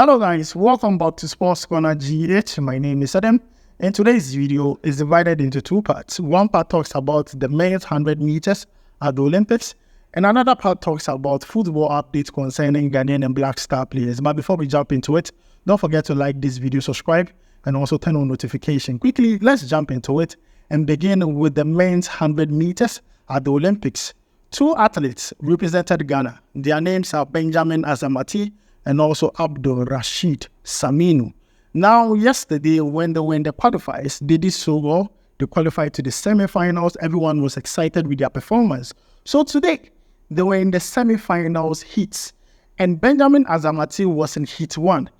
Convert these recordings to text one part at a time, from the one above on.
Hello guys, welcome back to SportsCorner GH. My name is Adam, and today's video is divided into two parts. One part talks about the men's 100 meters at the Olympics, and another part talks about football updates concerning Ghanaian and Black Star players. But before we jump into it, don't forget to like this video, subscribe, and also turn on notification. Quickly, let's jump into it and begin with the men's 100 meters at the Olympics. Two athletes represented Ghana. Their names are Benjamin Azamati and also Rashid Saminu. Now, yesterday, when they were in the qualifiers, they did so well. They qualified to the semi-finals. Everyone was excited with their performance. So today, they were in the semi-finals heats. And Benjamin Azamati was in heat 1.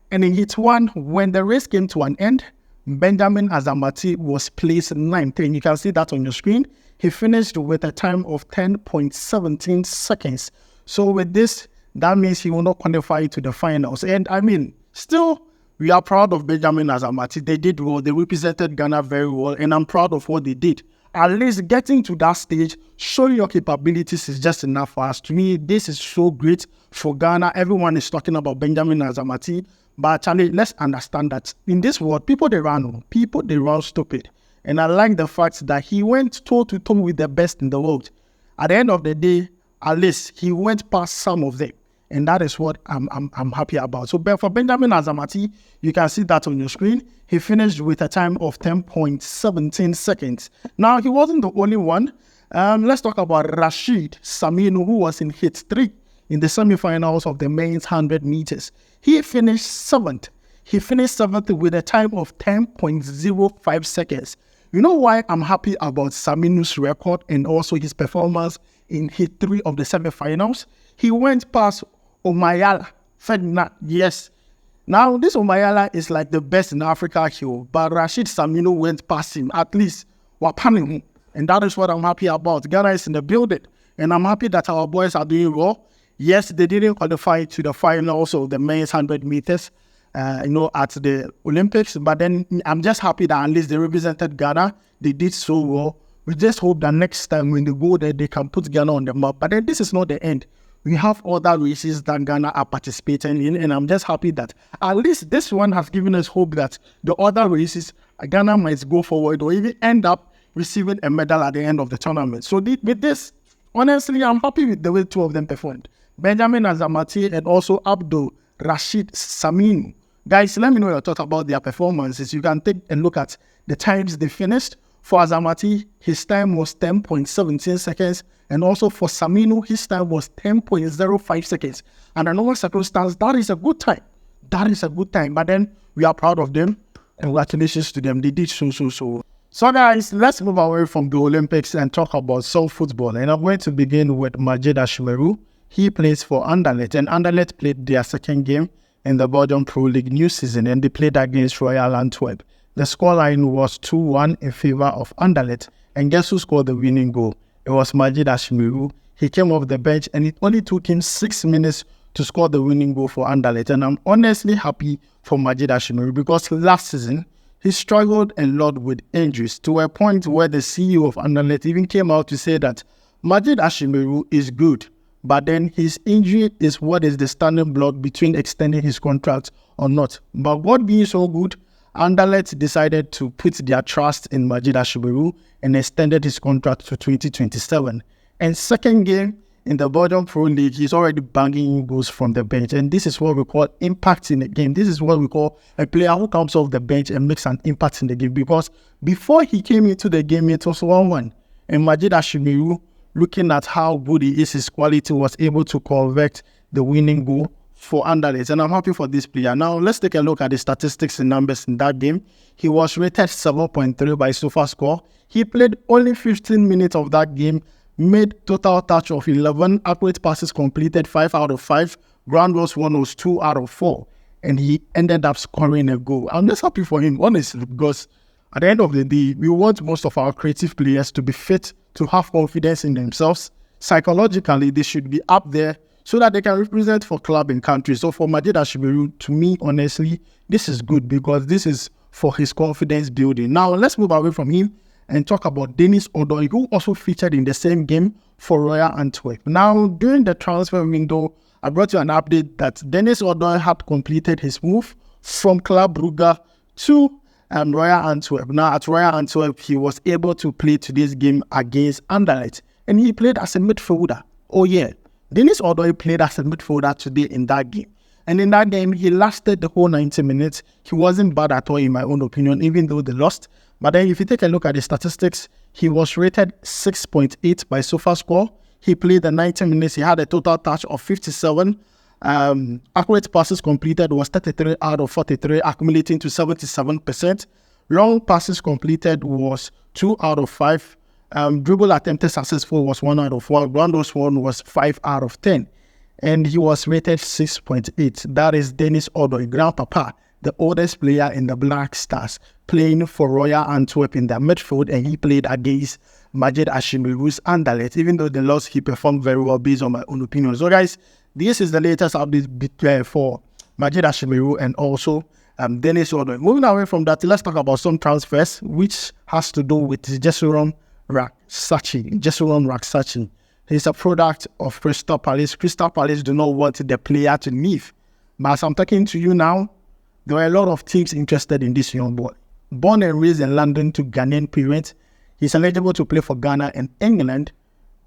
And in heat 1, when the race came to an end, Benjamin Azamati was placed 9th. And you can see that on your screen. He finished with a time of 10.17 seconds. So with this, that means he will not qualify to the finals. And I mean, still, we are proud of Benjamin Azamati. They did well. They represented Ghana very well. And I'm proud of what they did. At least getting to that stage, showing your capabilities is just enough for us. To me, this is so great for Ghana. Everyone is talking about Benjamin Azamati. But actually, let's understand that in this world, people, they run stupid. And I like the fact that he went toe-to-toe with the best in the world. At the end of the day, at least he went past some of them. And that is what I'm happy about. So for Benjamin Azamati, you can see that on your screen. He finished with a time of 10.17 seconds. Now, he wasn't the only one. Let's talk about Rashid Saminu, who was in heat 3 in the semi-finals of the men's 100 meters. He finished 7th. He finished 7th with a time of 10.05 seconds. You know why I'm happy about Saminu's record and also his performance in heat 3 of the semi-finals? He went past Omayala Ferdinand. Yes. Now, this Omayala is like the best in Africa here, but Rashid Saminu went past him, at least Wapaning. And that is what I'm happy about. Ghana is in the building, and I'm happy that our boys are doing well. Yes, they didn't qualify to the finals of the men's 100 meters, at the Olympics, but then I'm just happy that at least they represented Ghana. They did so well. We just hope that next time when they go there, they can put Ghana on the map. But then this is not the end. We have other races that Ghana are participating in, and I'm just happy that at least this one has given us hope that the other races, Ghana might go forward or even end up receiving a medal at the end of the tournament. So with this, honestly, I'm happy with the way two of them performed. Benjamin Azamati and also Rashid Saminu. Guys, let me know your thoughts about their performances. You can take a look at the times they finished. For Azamati, his time was 10.17 seconds. And also for Saminu, his time was 10.05 seconds. And under normal circumstance, that is a good time. That is a good time. But then we are proud of them. Congratulations to them. They did so. So guys, let's move away from the Olympics and talk about some football. And I'm going to begin with Majed Ashimeru. He plays for Anderlecht. And Anderlecht played their second game in the Belgian Pro League new season, and they played against Royal Antwerp. The scoreline was 2-1 in favor of Anderlecht, and guess who scored the winning goal? It was Majed Ashimeru. He came off the bench, and it only took him 6 minutes to score the winning goal for Anderlecht. And I'm honestly happy for Majed Ashimeru because last season, he struggled a lot with injuries to a point where the CEO of Anderlecht even came out to say that Majed Ashimeru is good, but then his injury is what is the standing block between extending his contract or not. But God being so good, Anderlecht decided to put their trust in Majed Ashimeru and extended his contract to 2027. And second game in the Belgian Pro League, he's already banging goals from the bench. And this is what we call impact in the game. This is what we call a player who comes off the bench and makes an impact in the game. Because before he came into the game, it was 1-1. And Majed Ashimeru, looking at how good he is, his quality, was able to convert the winning goal for Anderlecht. And I'm happy for this player. Now, let's take a look at the statistics and numbers in that game. He was rated 7.3 by SofaScore. He played only 15 minutes of that game, made total touch of 11, accurate passes completed 5 out of 5, ground balls won was 2 out of 4, and he ended up scoring a goal. I'm just happy for him, honestly, because at the end of the day, we want most of our creative players to be fit, to have confidence in themselves. Psychologically, they should be up there so that they can represent for club and country. So for Majed Ashimeru, to me, honestly, this is good because this is for his confidence building. Now, let's move away from him and talk about Dennis Odoi, who also featured in the same game for Royal Antwerp. Now, during the transfer window, I brought you an update that Dennis Odoi had completed his move from Club Brugge to Royal Antwerp. Now, at Royal Antwerp, he was able to play today's game against Anderlecht, and he played as a midfielder. Oh, yeah. Dennis Odoi played as a midfielder today in that game. And in that game, he lasted the whole 90 minutes. He wasn't bad at all, in my own opinion, even though they lost. But then if you take a look at the statistics, he was rated 6.8 by SofaScore. He played the 90 minutes. He had a total touch of 57. Accurate passes completed was 33 out of 43, accumulating to 77%. Long passes completed was 2 out of 5. Dribble attempted successful was 1 out of 1. Ground one was 5 out of 10. And he was rated 6.8. That is Dennis Odoi, grandpapa, the oldest player in the Black Stars, playing for Royal Antwerp in their midfield, and he played against Majed Ashimeru's Anderlecht. Even though they lost, he performed very well based on my own opinion. So guys, this is the latest update for Majed Ashimeru and also Dennis Odoi. Moving away from that, let's talk about some transfers, which has to do with Jesuron Raksachi. He's a product of Crystal Palace. Crystal Palace do not want the player to leave. But as I'm talking to you now, there are a lot of teams interested in this young boy. Born and raised in London to Ghanaian parents, he's eligible to play for Ghana and England.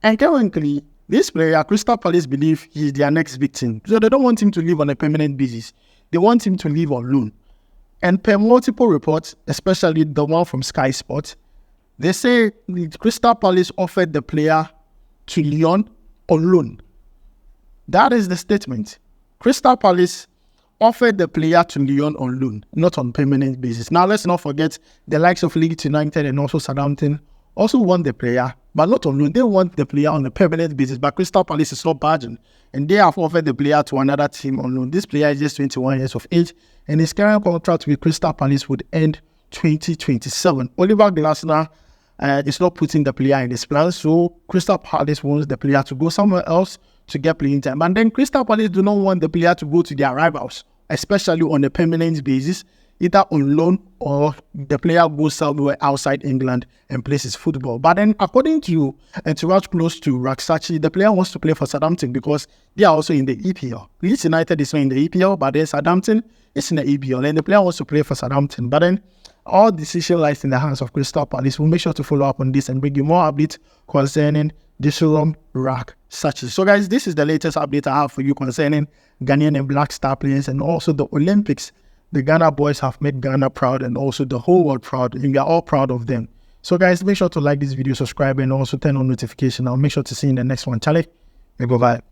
And currently, this player, Crystal Palace believe he's their next victim. So they don't want him to leave on a permanent basis. They want him to leave on loan. And per multiple reports, especially the one from Sky Sports, they say Crystal Palace offered the player to Lyon on loan. That is the statement. Crystal Palace offered the player to Lyon on loan, not on permanent basis. Now, let's not forget the likes of Leeds United and also Southampton also want the player, but not on loan. They want the player on a permanent basis, but Crystal Palace is not budging, and they have offered the player to another team on loan. This player is just 21 years of age, and his current contract with Crystal Palace would end 2027. Oliver Glasner is not putting the player in his plans, so Crystal Palace wants the player to go somewhere else to get playing time. And then Crystal Palace do not want the player to go to their rivals, especially on a permanent basis, either on loan or the player goes somewhere outside England and plays his football. But then, according to entourage close to Raksachi, the player wants to play for Southampton because they are also in the EPL. Leeds United is not in the EPL, but then Southampton is in the EPL, and the player wants to play for Southampton. But then, all decision lies in the hands of Crystal Palace. We'll make sure to follow up on this and bring you more updates concerning Jesuron Raksachi. So guys, this is the latest update I have for you concerning Ghanaian and Black Star players and also the Olympics. The Ghana boys have made Ghana proud and also the whole world proud, and we are all proud of them. So guys, make sure to like this video, subscribe, and also turn on notification. I'll make sure to see you in the next one. Charlie, bye-bye.